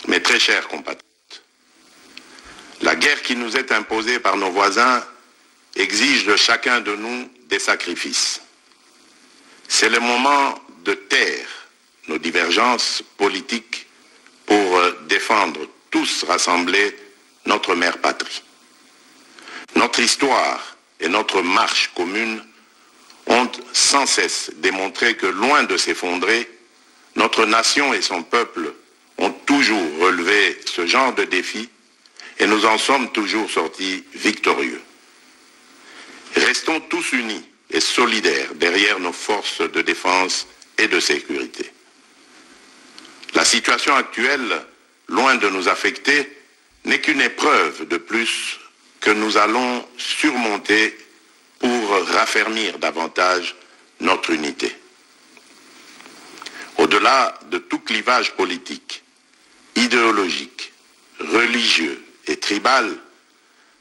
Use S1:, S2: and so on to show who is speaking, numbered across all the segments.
S1: Mes très chers compatriotes, la guerre qui nous est imposée par nos voisins exige de chacun de nous des sacrifices. C'est le moment de taire nos divergences politiques pour défendre tous rassemblés notre mère patrie. Notre histoire et notre marche commune ont sans cesse démontré que, loin de s'effondrer, notre nation et son peuple ont toujours relevé ce genre de défi et nous en sommes toujours sortis victorieux. Restons tous unis et solidaires derrière nos forces de défense et de sécurité. La situation actuelle, loin de nous affecter, n'est qu'une épreuve de plus que nous allons surmonter pour raffermir davantage notre unité. Au-delà de tout clivage politique, idéologique, religieux et tribal,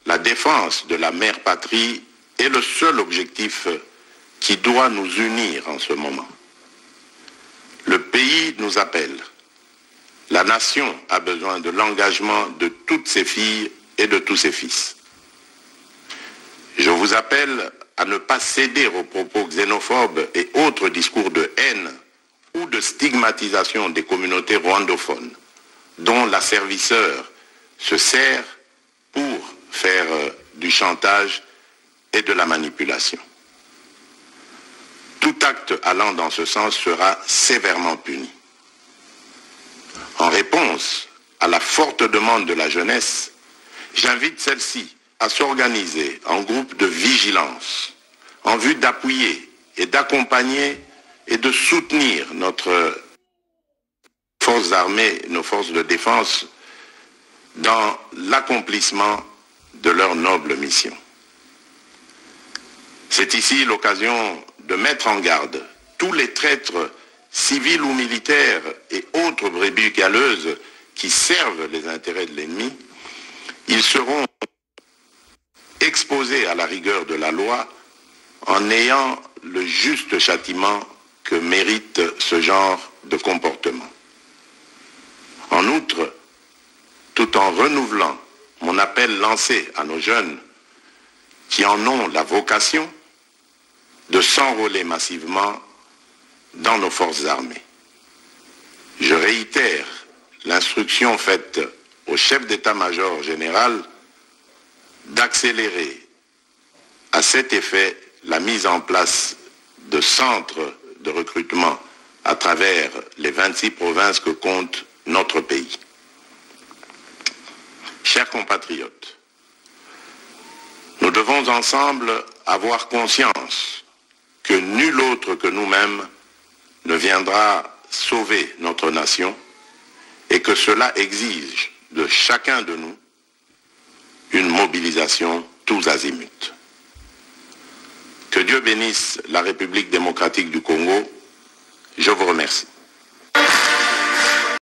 S1: la défense de la mère patrie est le seul objectif qui doit nous unir en ce moment. Le pays nous appelle. La nation a besoin de l'engagement de toutes ses filles et de tous ses fils. Je vous appelle à ne pas céder aux propos xénophobes et autres discours de haine ou de stigmatisation des communautés rwandophones, dont l'asservisseur se sert pour faire du chantage et de la manipulation. Tout acte allant dans ce sens sera sévèrement puni. En réponse à la forte demande de la jeunesse, j'invite celle-ci à s'organiser en groupe de vigilance en vue d'appuyer et d'accompagner et de soutenir notre forces armées, nos forces de défense dans l'accomplissement de leur noble mission. C'est ici l'occasion de mettre en garde tous les traîtres civils ou militaires et autres brebis galeuses qui servent les intérêts de l'ennemi. Ils seront exposés à la rigueur de la loi en ayant le juste châtiment que mérite ce genre de comportement. En outre, tout en renouvelant mon appel lancé à nos jeunes qui en ont la vocation de s'enrôler massivement dans nos forces armées. Je réitère l'instruction faite au chef d'état-major général d'accélérer à cet effet la mise en place de centres de recrutement à travers les 26 provinces que compte notre pays. Chers compatriotes, nous devons ensemble avoir conscience que nul autre que nous-mêmes ne viendra sauver notre nation et que cela exige de chacun de nous une mobilisation tous azimuts. Que Dieu bénisse la République démocratique du Congo. Je vous remercie.